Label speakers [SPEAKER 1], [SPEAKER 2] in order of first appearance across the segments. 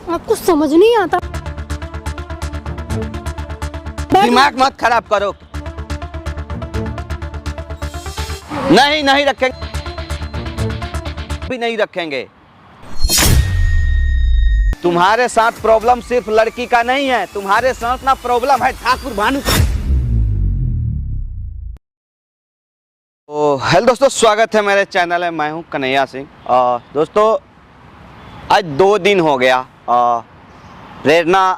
[SPEAKER 1] आपको समझ नहीं आता।
[SPEAKER 2] दिमाग मत खराब करो। नहीं नहीं रखेंगे, भी नहीं रखेंगे। तुम्हारे साथ प्रॉब्लम सिर्फ लड़की का नहीं है, तुम्हारे साथ ना प्रॉब्लम है ठाकुर भानु। तो हेलो दोस्तों, स्वागत है मेरे चैनल में। मैं हूं कन्हैया सिंह। दोस्तों आज 2 दिन हो गया, प्रेरणा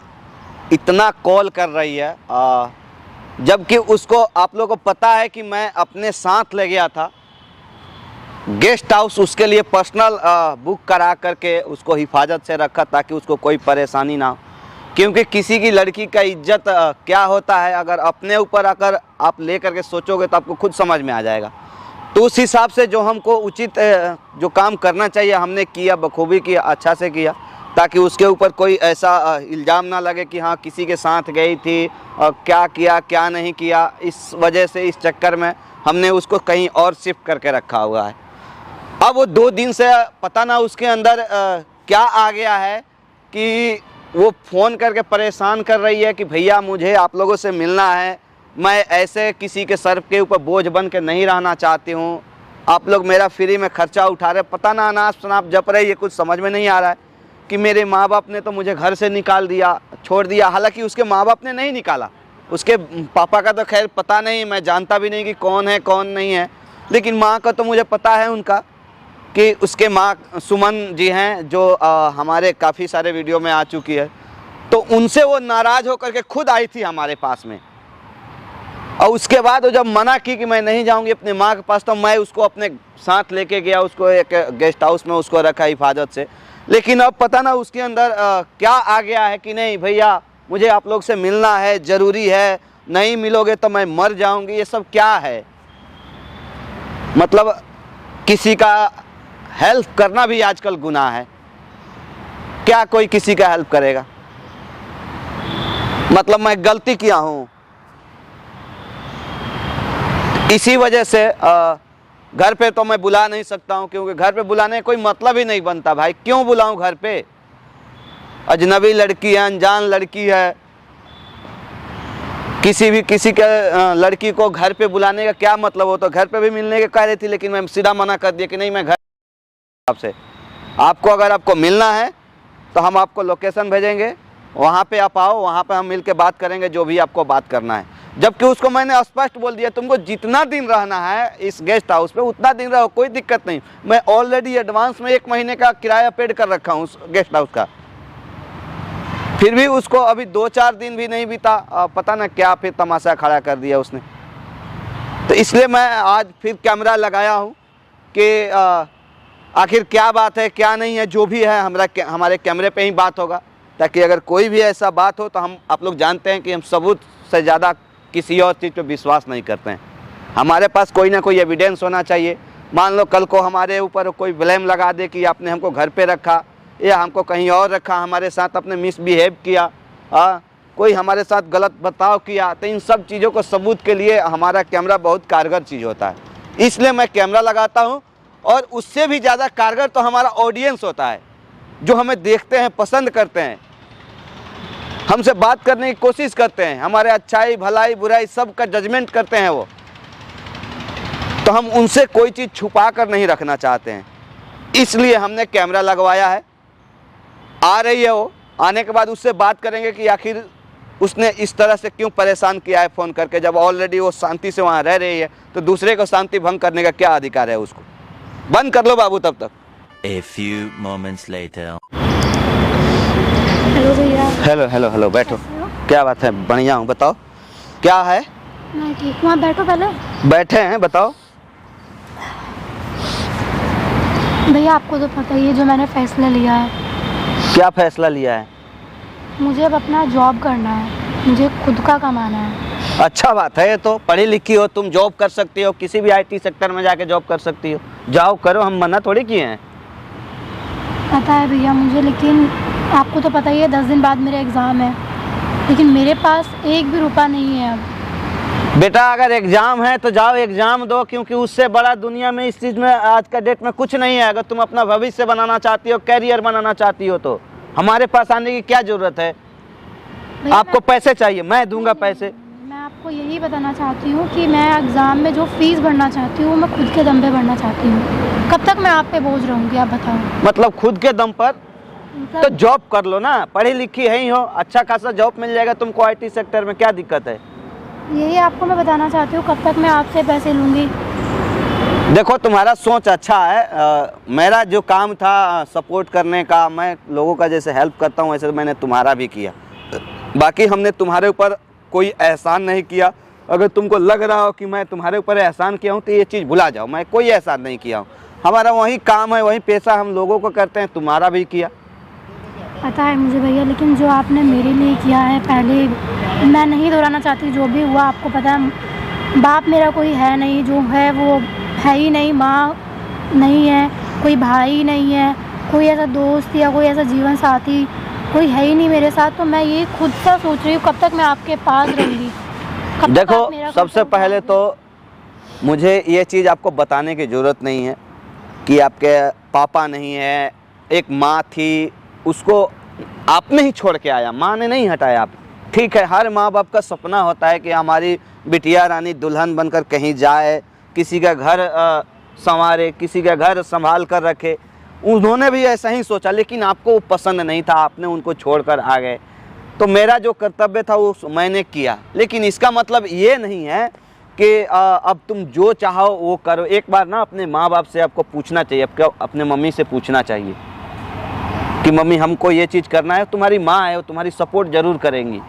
[SPEAKER 2] इतना कॉल कर रही है, जबकि उसको आप लोगों को पता है कि मैं अपने साथ ले गया था गेस्ट हाउस, उसके लिए पर्सनल बुक करा करके उसको हिफाजत से रखा ताकि उसको कोई परेशानी ना हो। क्योंकि किसी की लड़की का इज्जत क्या होता है, अगर अपने ऊपर अगर आप ले करके सोचोगे तो आपको खुद समझ में आ जाएगा। तो उस हिसाब से जो हमको उचित जो काम करना चाहिए हमने किया, बखूबी किया, अच्छा से किया, ताकि उसके ऊपर कोई ऐसा इल्ज़ाम ना लगे कि हाँ किसी के साथ गई थी और क्या किया क्या नहीं किया। इस वजह से, इस चक्कर में हमने उसको कहीं और शिफ्ट करके रखा हुआ है। अब वो 2 दिन से पता ना उसके अंदर क्या आ गया है कि वो फ़ोन करके परेशान कर रही है कि भैया मुझे आप लोगों से मिलना है, मैं ऐसे किसी के सर के ऊपर बोझ बन के नहीं रहना चाहती हूँ, आप लोग मेरा फ्री में खर्चा उठा रहे। पता ना अनाप शनाप जप रही है, कुछ समझ में नहीं आ रहा है कि मेरे माँ बाप ने तो मुझे घर से निकाल दिया, छोड़ दिया। हालांकि उसके माँ बाप ने नहीं निकाला, उसके पापा का तो खैर पता नहीं, मैं जानता भी नहीं कि कौन है कौन नहीं है, लेकिन माँ का तो मुझे पता है उनका कि उसके माँ सुमन जी हैं, जो हमारे काफ़ी सारे वीडियो में आ चुकी है। तो उनसे वो नाराज़ होकर के खुद आई थी हमारे पास में, और उसके बाद वो जब मना की कि मैं नहीं जाऊंगी अपने माँ के पास, तो मैं उसको अपने साथ लेके गया, उसको एक गेस्ट हाउस में उसको रखा हिफाजत से। लेकिन अब पता ना उसके अंदर क्या आ गया है कि नहीं भैया मुझे आप लोग से मिलना है, ज़रूरी है, नहीं मिलोगे तो मैं मर जाऊंगी। ये सब क्या है? मतलब किसी का हेल्प करना भी आजकल गुनाह है। क्या कोई किसी का हेल्प करेगा? मतलब मैं गलती किया हूँ, इसी वजह से घर पे तो मैं बुला नहीं सकता हूँ, क्योंकि घर पे बुलाने का कोई मतलब ही नहीं बनता। भाई क्यों बुलाऊं घर पे? अजनबी लड़की है, अनजान लड़की है, किसी के लड़की को घर पे बुलाने का क्या मतलब होता? घर पे भी मिलने के कह रही थी, लेकिन मैं सीधा मना कर दिया कि नहीं, मैं घर आपसे आपको अगर आपको मिलना है तो हम आपको लोकेशन भेजेंगे, वहाँ पे आप आओ, वहाँ पे हम मिल के बात करेंगे जो भी आपको बात करना है। जबकि उसको मैंने स्पष्ट बोल दिया तुमको जितना दिन रहना है इस गेस्ट हाउस पे उतना दिन रहो, कोई दिक्कत नहीं। मैं ऑलरेडी एडवांस में 1 महीने का किराया पेड कर रखा हूँ उस गेस्ट हाउस का। फिर भी उसको अभी 2-4 दिन भी नहीं बीता, पता ना क्या फिर तमाशा खड़ा कर दिया उसने। तो इसलिए मैं आज फिर कैमरा लगाया हूँ कि आखिर क्या बात है क्या नहीं है। जो भी है हमारे कैमरे पे ही बात होगा, ताकि अगर कोई भी ऐसा बात हो तो हम, आप लोग जानते हैं कि हम सबूत से ज़्यादा किसी और चीज़ पे विश्वास नहीं करते हैं। हमारे पास कोई ना कोई एविडेंस होना चाहिए। मान लो कल को हमारे ऊपर कोई ब्लेम लगा दे कि आपने हमको घर पे रखा या हमको कहीं और रखा, हमारे साथ आपने मिसबिहेव किया, कोई हमारे साथ गलत बर्ताव किया, तो इन सब चीज़ों को सबूत के लिए हमारा कैमरा बहुत कारगर चीज़ होता है। इसलिए मैं कैमरा लगाता हूँ। और उससे भी ज़्यादा कारगर तो हमारा ऑडियंस होता है, जो हमें देखते हैं, पसंद करते हैं, हमसे बात करने की कोशिश करते हैं, हमारे अच्छाई भलाई बुराई सब का जजमेंट करते हैं वो। तो हम उनसे कोई चीज़ छुपा कर नहीं रखना चाहते हैं, इसलिए हमने कैमरा लगवाया है। आ रही है वो, आने के बाद उससे बात करेंगे कि आखिर उसने इस तरह से क्यों परेशान किया है फ़ोन करके। जब ऑलरेडी वो शांति से वहाँ रह रही है तो दूसरे को शांति भंग करने का क्या अधिकार है उसको? बंद कर लो बाबू तब तक।
[SPEAKER 3] A few moments later.
[SPEAKER 1] Hello भैया।
[SPEAKER 2] हेलो हेलो हेलो, बैठो। क्या बात है? बढ़िया हूँ, बताओ क्या है?
[SPEAKER 1] मैं ठीक हूँ, आप बैठो पहले।
[SPEAKER 2] बैठे हैं, बताओ।
[SPEAKER 1] भैया आपको तो पता ही है जो मैंने फैसला लिया है।
[SPEAKER 2] क्या फैसला लिया है?
[SPEAKER 1] मुझे अब अपना जॉब करना है, मुझे खुद का कमाना है। अच्छा
[SPEAKER 2] बात है, ये तो पढ़ी लिखी हो, तुम जॉब कर सकती हो, किसी भी IT सेक्टर में जाके जॉब कर सकती हो, जाओ करो, हम मना थोड़ी किए हैं।
[SPEAKER 1] पता है भैया मुझे, लेकिन आपको तो पता ही है 10 दिन बाद मेरा एग्ज़ाम है, लेकिन मेरे पास 1 भी रुपया नहीं है अब।
[SPEAKER 2] बेटा अगर एग्ज़ाम है तो जाओ एग्ज़ाम दो, क्योंकि उससे बड़ा दुनिया में इस चीज़ में आज का डेट में कुछ नहीं है। अगर तुम अपना भविष्य बनाना चाहती हो, कैरियर बनाना चाहती हो, तो हमारे पास आने की क्या जरूरत है?
[SPEAKER 1] भैया,
[SPEAKER 2] आपको पैसे चाहिए, मैं दूंगा पैसे।
[SPEAKER 1] मैं आपको यही बताना चाहती हूँ कि मैं एग्ज़ाम में जो फ़ीस भरना चाहती हूँ वो मैं खुद के दम पे भरना चाहती हूँ। कब तक मैं आप पे बोझ रहूँगी, आप बताओ।
[SPEAKER 2] मतलब खुद के दम पर? तो
[SPEAKER 1] मतलब
[SPEAKER 2] जॉब कर लो ना, पढ़ी लिखी है ही हो, अच्छा खासा जॉब मिल जाएगा तुमको आईटी सेक्टर में, क्या दिक्कत है?
[SPEAKER 1] यही आपको मैं बताना चाहती हूँ, कब तक मैं आपसे पैसे लूँगी।
[SPEAKER 2] देखो तुम्हारा सोच अच्छा है, मेरा जो काम था सपोर्ट करने का, मैं लोगों का जैसे हेल्प करता हूँ वैसे मैंने तुम्हारा भी किया। बाकी हमने तुम्हारे ऊपर कोई एहसान नहीं किया। अगर तुमको लग रहा हो कि मैं तुम्हारे ऊपर एहसान किया हूँ तो ये चीज़ भुला जाओ, मैं कोई एहसान नहीं किया हूँ। हमारा वही काम है, वही पैसा हम लोगों को करते हैं, तुम्हारा भी किया।
[SPEAKER 1] पता है मुझे भैया, लेकिन जो आपने मेरे लिए किया है, पहले मैं नहीं दोहराना चाहती, जो भी हुआ आपको पता है। बाप मेरा कोई है नहीं, जो है वो है ही नहीं, माँ नहीं है, कोई भाई नहीं है, कोई ऐसा दोस्त या कोई ऐसा जीवन साथी कोई है ही नहीं मेरे साथ। तो मैं ये खुद सा सोच रही हूँ कब तक मैं आपके पास रहूँगी।
[SPEAKER 2] देखो सबसे पहले तो मुझे ये चीज़ आपको बताने की ज़रूरत नहीं है कि आपके पापा नहीं है, एक माँ थी, उसको आपने ही छोड़ के आया, माँ ने नहीं हटाया आप। ठीक है, हर माँ बाप का सपना होता है कि हमारी बिटिया रानी दुल्हन बनकर कहीं जाए, किसी का घर संवारे, किसी का घर संभाल कर रखे। उन्होंने भी ऐसा ही सोचा, लेकिन आपको वो पसंद नहीं था, आपने उनको छोड़कर आ गए। तो मेरा जो कर्तव्य था वो मैंने किया, लेकिन इसका मतलब ये नहीं है कि अब तुम जो चाहो वो करो। एक बार ना अपने माँ बाप से आपको पूछना चाहिए, अपने मम्मी से पूछना चाहिए कि मम्मी हमको ये चीज़ करना है। तुम्हारी माँ है, वो तुम्हारी सपोर्ट ज़रूर करेंगी।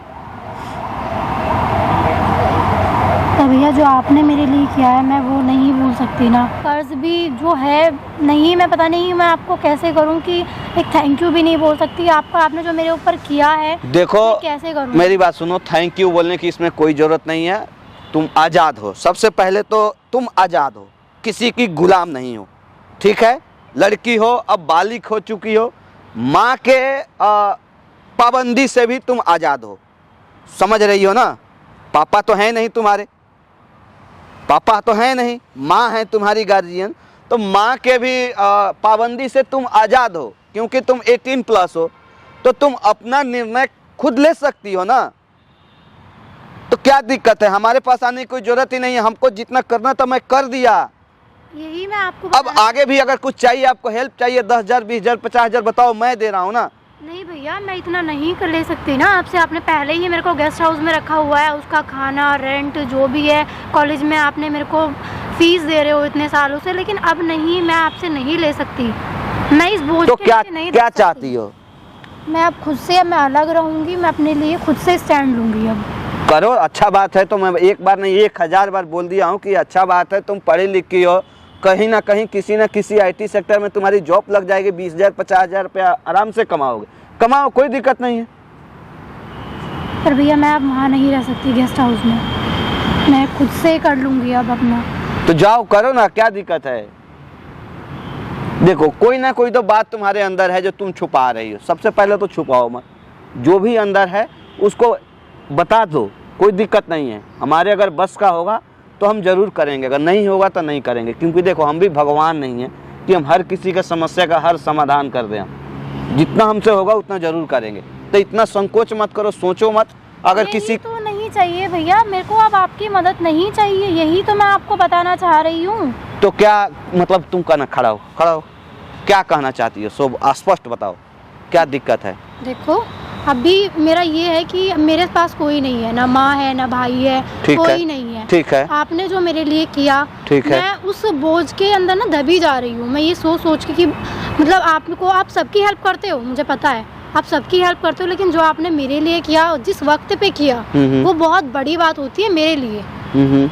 [SPEAKER 1] तो भैया जो आपने मेरे लिए किया है मैं वो नहीं भूल सकती ना। कर्ज भी जो है नहीं, मैं पता नहीं मैं आपको कैसे करूं कि एक थैंक यू भी नहीं बोल सकती आपका, आपने जो मेरे ऊपर किया है।
[SPEAKER 2] देखो
[SPEAKER 1] कैसे करूं?
[SPEAKER 2] मेरी बात सुनो, थैंक यू बोलने की इसमें कोई ज़रूरत नहीं है। तुम आज़ाद हो, सबसे पहले तो तुम आज़ाद हो, किसी की गुलाम नहीं हो। ठीक है, लड़की हो, अब बालिग हो चुकी हो, माँ के पाबंदी से भी तुम आज़ाद हो, समझ रही हो ना। पापा तो हैं नहीं तुम्हारे, पापा तो हैं नहीं, माँ है तुम्हारी गार्जियन। तो माँ के भी पाबंदी से तुम आज़ाद हो, क्योंकि तुम 18+ हो, तो तुम अपना निर्णय खुद ले सकती हो ना। तो क्या दिक्कत है? हमारे पास आने की कोई ज़रूरत ही नहीं है, हमको जितना करना था मैं कर दिया।
[SPEAKER 1] यही मैं आपको
[SPEAKER 2] अब आगे भी अगर कुछ चाहिए, आपको हेल्प चाहिए, 10,000 20,000 50,000 बताओ, मैं दे रहा हूँ ना।
[SPEAKER 1] नहीं भैया, मैं इतना नहीं कर ले सकती ना आपसे। आपने पहले ही मेरे को गेस्ट हाउस में रखा हुआ है, उसका खाना रेंट जो भी है, कॉलेज में आपने मेरे को फीस दे रहे हो इतने सालों से, लेकिन अब नहीं, मैं आपसे नहीं ले सकती। मैं इस बोझ
[SPEAKER 2] तो
[SPEAKER 1] के
[SPEAKER 2] क्या
[SPEAKER 1] नीचे नहीं
[SPEAKER 2] क्या
[SPEAKER 1] रह सकती।
[SPEAKER 2] चाहती हो?
[SPEAKER 1] मैं अब खुद से, अब मैं अलग रहूँगी, मैं अपने लिए खुद से स्टैंड लूँगी। अब
[SPEAKER 2] करो, अच्छा बात है। तो मैं एक बार नहीं 1000 बार बोल दिया हूँ कि अच्छा बात है, तुम पढ़ी लिखी हो, कहीं ना कहीं किसी न किसी आईटी सेक्टर में तुम्हारी जॉब लग जाएगी, 20,000 50,000 रुपया आराम से कमाओगे, कमाओ, कोई दिक्कत नहीं है।
[SPEAKER 1] पर भैया मैं अब वहाँ नहीं रह सकती गेस्ट हाउस में, मैं खुद से कर लूँगी अब अपना।
[SPEAKER 2] तो जाओ करो ना, क्या दिक्कत है? देखो कोई ना कोई तो बात तुम्हारे अंदर है जो तुम छुपा रही हो। सबसे पहले तो छुपाओ मत, जो भी अंदर है उसको बता दो, कोई दिक्कत नहीं है। हमारे अगर बस का होगा तो हम ज़रूर करेंगे, अगर नहीं होगा तो नहीं करेंगे, क्योंकि देखो हम भी भगवान नहीं हैं कि हम हर किसी का समस्या का हर समाधान कर दें। जितना हमसे होगा उतना ज़रूर करेंगे। तो इतना संकोच मत करो, सोचो मत। अगर किसी
[SPEAKER 1] तो नहीं चाहिए भैया, मेरे को अब आपकी मदद नहीं चाहिए, यही तो मैं आपको बताना चाह रही हूँ।
[SPEAKER 2] तो क्या मतलब, तुम कहना, खड़ा हो, क्या कहना चाहती हो? सब स्पष्ट बताओ, क्या दिक्कत है?
[SPEAKER 1] देखो अभी मेरा ये है कि मेरे पास कोई नहीं है, ना माँ है ना भाई है, कोई नहीं है।
[SPEAKER 2] ठीक है,
[SPEAKER 1] आपने जो मेरे लिए किया,
[SPEAKER 2] ठीक है,
[SPEAKER 1] मैं उस बोझ के अंदर ना दबी जा रही हूँ। मैं ये सोच के कि मतलब आप सबकी हेल्प करते हो, मुझे पता है आप सबकी हेल्प करते हो, लेकिन जो आपने मेरे लिए किया, जिस वक्त पे किया, वो बहुत बड़ी बात होती है मेरे लिए।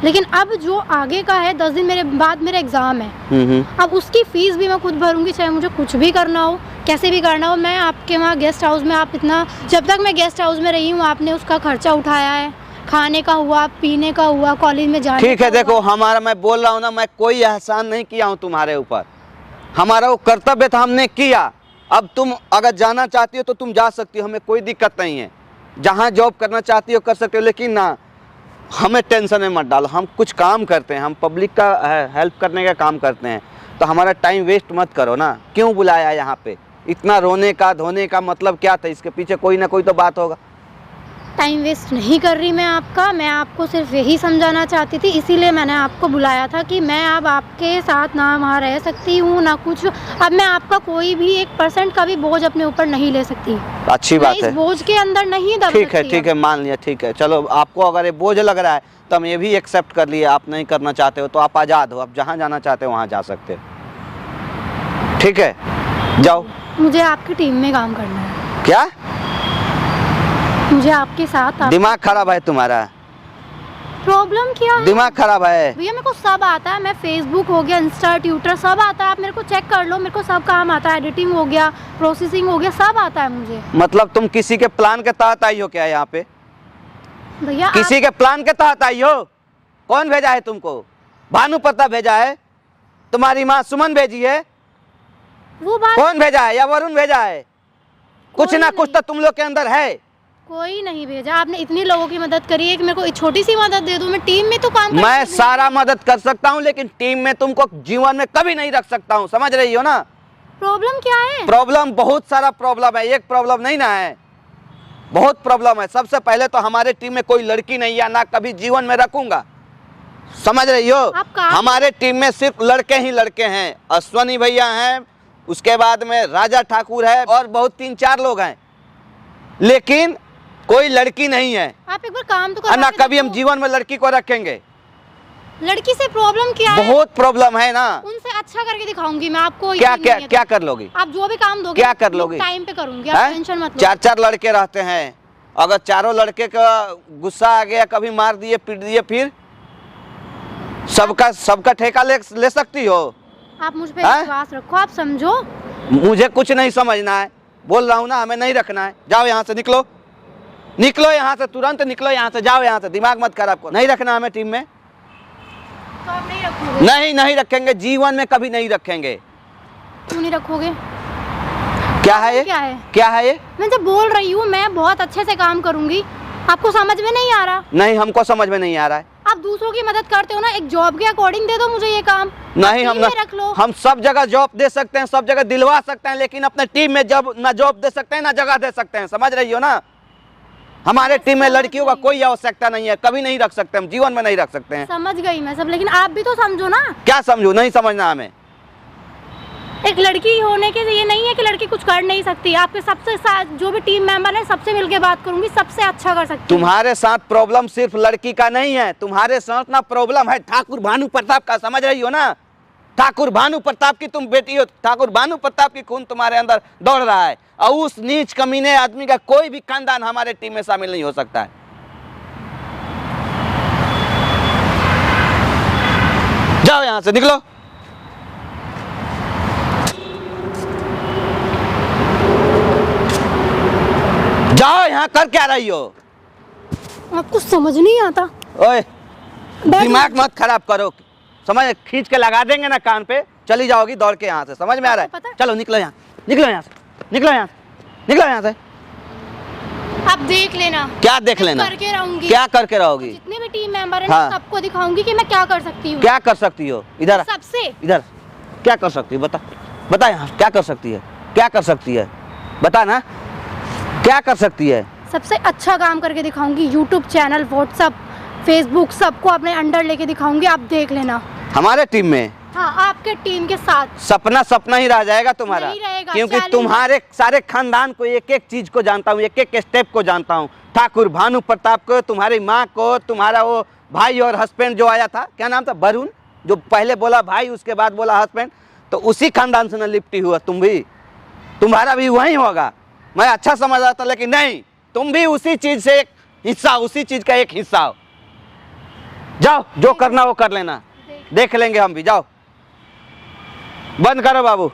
[SPEAKER 1] लेकिन अब जो आगे का है, 10 दिन मेरे बाद मेरा एग्जाम है, अब उसकी फीस भी मैं खुद भरूंगी, चाहे मुझे कुछ भी करना हो, कैसे भी करना हो। मैं आपके वहाँ गेस्ट हाउस में, आप इतना, जब तक मैं गेस्ट हाउस में रही हूँ आपने उसका खर्चा उठाया है, खाने का हुआ, पीने का हुआ, कॉलेज में जाने
[SPEAKER 2] ठीक है। देखो हमारा, मैं बोल रहा हूँ ना, मैं कोई एहसान नहीं किया हूँ तुम्हारे ऊपर, हमारा वो कर्तव्य था, हमने किया। अब तुम अगर जाना चाहती हो तो तुम जा सकती हो, हमें कोई दिक्कत नहीं है। जहाँ जॉब करना चाहती हो कर सकते हो, लेकिन ना हमें टेंशन में मत डालो। हम कुछ काम करते हैं, हम पब्लिक का हेल्प करने का काम करते हैं, तो हमारा टाइम वेस्ट मत करो ना। क्यों बुलाया यहाँ पे, इतना रोने का धोने का मतलब क्या था? इसके पीछे कोई ना कोई तो बात होगा।
[SPEAKER 1] टाइम वेस्ट नहीं कर रही मैं आपका, मैं आपको सिर्फ यही समझाना चाहती थी, इसीलिए मैंने आपको बुलाया था कि मैं अब आपके साथ ना वहाँ रह सकती हूँ ना कुछ। अब मैं आपका कोई भी 1% का भी बोझ अपने ऊपर नहीं ले सकती।
[SPEAKER 2] अच्छी बात
[SPEAKER 1] मैं
[SPEAKER 2] है।
[SPEAKER 1] इस बोझ के अंदर नहीं दब
[SPEAKER 2] ठीक है,
[SPEAKER 1] सकती
[SPEAKER 2] ठीक है, मान लिया, ठीक है। चलो, आपको अगर ये बोझ लग रहा है तो हम ये भी एक्सेप्ट कर लिए, आप नहीं करना चाहते हो तो आप आज़ाद हो, आप जहाँ जाना चाहते हो वहाँ जा सकते हो। ठीक है, जाओ।
[SPEAKER 1] मुझे आपकी टीम में काम करना है।
[SPEAKER 2] क्या?
[SPEAKER 1] मुझे आपके साथ
[SPEAKER 2] दिमाग खराब है तुम्हारा?
[SPEAKER 1] प्रॉब्लम क्या है?
[SPEAKER 2] दिमाग खराब है?
[SPEAKER 1] भैया मेरे को सब आता है, मैं फेसबुक हो गया, इंस्टा, ट्विटर सब आता है, आप मेरे को चेक कर लो, मेरे को सब काम आता है, एडिटिंग हो गया, प्रोसेसिंग हो गया, सब आता है मुझे।
[SPEAKER 2] मतलब तुम किसी के प्लान के तहत आई हो क्या यहाँ पे?
[SPEAKER 1] भैया
[SPEAKER 2] किसी के प्लान के तहत आई हो? कौन भेजा है तुमको? भानु प्रताप भेजा है? तुम्हारी माँ सुमन भेजी है?
[SPEAKER 1] वो बात
[SPEAKER 2] कौन भेजा है? या वरुण भेजा है? कुछ
[SPEAKER 1] कोई
[SPEAKER 2] ना
[SPEAKER 1] नहीं।
[SPEAKER 2] कुछ तो तुम लोग के अंदर है।
[SPEAKER 1] कोई नहीं भेजा, आपने इतनी लोगों की मदद करी है कि मेरे को एक छोटी सी मदद दे दो, मैं टीम में तो काम कर
[SPEAKER 2] मैं
[SPEAKER 1] सकती हूँ।
[SPEAKER 2] सारा मदद कर सकता हूँ लेकिन टीम में तुमको जीवन में कभी नहीं रख सकता हूँ, समझ रही हो ना?
[SPEAKER 1] प्रॉब्लम क्या है?
[SPEAKER 2] प्रॉब्लम बहुत सारा प्रॉब्लम है, एक प्रॉब्लम नहीं ना है, बहुत प्रॉब्लम है। सबसे पहले तो हमारे टीम में कोई लड़की नहीं है, ना कभी जीवन में रखूंगा, समझ रही हो?
[SPEAKER 1] आप कहाँ-
[SPEAKER 2] हमारे टीम में सिर्फ लड़के ही लड़के हैं। अश्वनी भैया हैं, उसके बाद में राजा ठाकुर है और बहुत 3-4 लोग हैं, लेकिन कोई लड़की नहीं है।
[SPEAKER 1] आप एक बार काम तो
[SPEAKER 2] ना
[SPEAKER 1] करवा के
[SPEAKER 2] कभी हम
[SPEAKER 1] देखो।
[SPEAKER 2] जीवन में लड़की को रखेंगे।
[SPEAKER 1] लड़की से प्रॉब्लम क्या है?
[SPEAKER 2] बहुत प्रॉब्लम है ना।
[SPEAKER 1] उनसे अच्छा करके दिखाऊंगी मैं आपको।
[SPEAKER 2] क्या
[SPEAKER 1] यकीन
[SPEAKER 2] क्या
[SPEAKER 1] नहीं है
[SPEAKER 2] क्या
[SPEAKER 1] तो।
[SPEAKER 2] कर लोगी?
[SPEAKER 1] आप जो भी काम दोगे
[SPEAKER 2] क्या कर लोगी?
[SPEAKER 1] टाइम पे करूंगी, आप टेंशन मत लो।
[SPEAKER 2] 4-4 लड़के रहते हैं, अगर चारों लड़के का गुस्सा आ गया, कभी मार दिए पीट दिए, फिर सबका ठेका ले सकती हो?
[SPEAKER 1] आप मुझ पे
[SPEAKER 2] हैं?
[SPEAKER 1] विश्वास रखो, आप समझो।
[SPEAKER 2] मुझे कुछ नहीं समझना है, बोल रहा हूँ ना, हमें नहीं रखना है। जाओ यहाँ से, निकलो निकलो यहाँ से, तुरंत निकलो यहाँ से, जाओ यहाँ से, दिमाग मत खराब करो। नहीं रखना हमें टीम में।
[SPEAKER 1] तो आप नहीं रखोगे?
[SPEAKER 2] नहीं रखेंगे, जीवन में कभी नहीं रखेंगे।
[SPEAKER 1] क्यों नहीं रखोगे?
[SPEAKER 2] क्या है ये?
[SPEAKER 1] क्या है?
[SPEAKER 2] क्या है ये?
[SPEAKER 1] मैं जब बोल रही हूँ मैं बहुत अच्छे से काम करूंगी, आपको समझ में नहीं आ रहा?
[SPEAKER 2] नहीं, हमको समझ में नहीं आ रहा है।
[SPEAKER 1] आप दूसरों की मदद करते हो ना, एक जॉब के अकॉर्डिंग दे दो मुझे ये काम।
[SPEAKER 2] नहीं,
[SPEAKER 1] टीम में रख लो।
[SPEAKER 2] हम सब जगह जॉब दे सकते हैं, सब जगह दिलवा सकते हैं, लेकिन अपने टीम में जब ना जॉब दे सकते हैं ना जगह दे सकते हैं, समझ रही हो ना? हमारे टीम में लड़कियों का कोई आवश्यकता नहीं है, कभी नहीं रख सकते, हम जीवन में नहीं रख सकते हैं।
[SPEAKER 1] समझ गई मैं सब, लेकिन आप भी तो समझो ना।
[SPEAKER 2] क्या समझू? नहीं समझना हमें।
[SPEAKER 1] एक लड़की होने के ये नहीं है कि लड़की कुछ कर नहीं सकती। आपके सबसे साथ जो भी टीम मेंबर है सबसे मिलके बात करूंगी, सबसे अच्छा कर सकती हूँ।
[SPEAKER 2] तुम्हारे साथ प्रॉब्लम सिर्फ लड़की का नहीं है, तुम्हारे साथ ना प्रॉब्लम है ठाकुर भानु प्रताप का, समझ रही हो ना? ठाकुर भानु प्रताप की तुम बेटी हो, ठाकुर भानु प्रताप की खून तुम्हारे अंदर दौड़ रहा है, और उस नीच कमीने आदमी का कोई भी खानदान हमारे टीम में शामिल नहीं हो सकता है। जाओ यहां से, निकलो। जाओ, यहाँ कर क्या रही हो?
[SPEAKER 1] आपको समझ नहीं आता?
[SPEAKER 2] ओए, दिमाग मत खराब करो, समझ, खींच के लगा देंगे ना कान पे, चली जाओगी दौड़ के यहाँ से, समझ में आ रहा है?
[SPEAKER 1] पता है?
[SPEAKER 2] चलो निकलो यहाँ, निकलो यहाँ से, निकलो यहाँ से, निकलो यहाँ से।
[SPEAKER 1] आप देख लेना।
[SPEAKER 2] क्या देख लेना?
[SPEAKER 1] करके रहूंगी।
[SPEAKER 2] क्या करके रहोगी?
[SPEAKER 1] जितने भी टीम मेंबर है
[SPEAKER 2] हाँ।
[SPEAKER 1] सबको दिखाऊंगी कि मैं क्या कर सकती हूँ।
[SPEAKER 2] क्या कर सकती हो? इधर
[SPEAKER 1] सबसे
[SPEAKER 2] इधर क्या कर सकती हो? बता, बता यहाँ क्या कर सकती है? क्या कर सकती है? बता ना, क्या कर सकती है?
[SPEAKER 1] सबसे अच्छा काम करके दिखाऊंगी। यूट्यूब चैनल, व्हाट्सएप, फेसबुक सबको अपने अंडर लेके दिखाऊंगी, आप देख लेना।
[SPEAKER 2] हमारे टीम में?
[SPEAKER 1] हाँ, आपके टीम के साथ।
[SPEAKER 2] सपना सपना ही रह जाएगा तुम्हारा,
[SPEAKER 1] नहीं रहेगा,
[SPEAKER 2] क्योंकि
[SPEAKER 1] चैलेंज।
[SPEAKER 2] तुम्हारे सारे खानदान को एक एक चीज को जानता हूँ, एक एक स्टेप को जानता हूँ। ठाकुर भानु प्रताप को, तुम्हारी माँ को, तुम्हारा वो भाई और हस्बैंड जो आया था, क्या नाम था, वरुण, जो पहले बोला भाई उसके बाद बोला हस्बैंड, तो उसी खानदान से न लिपटी हुआ तुम भी, तुम्हारा भी वही होगा। मैं अच्छा समझ रहा था, लेकिन नहीं, तुम भी उसी चीज से एक हिस्सा, उसी चीज का एक हिस्सा हो। जाओ, जो करना वो कर लेना, देख लेंगे हम भी। जाओ, बंद करो बाबू।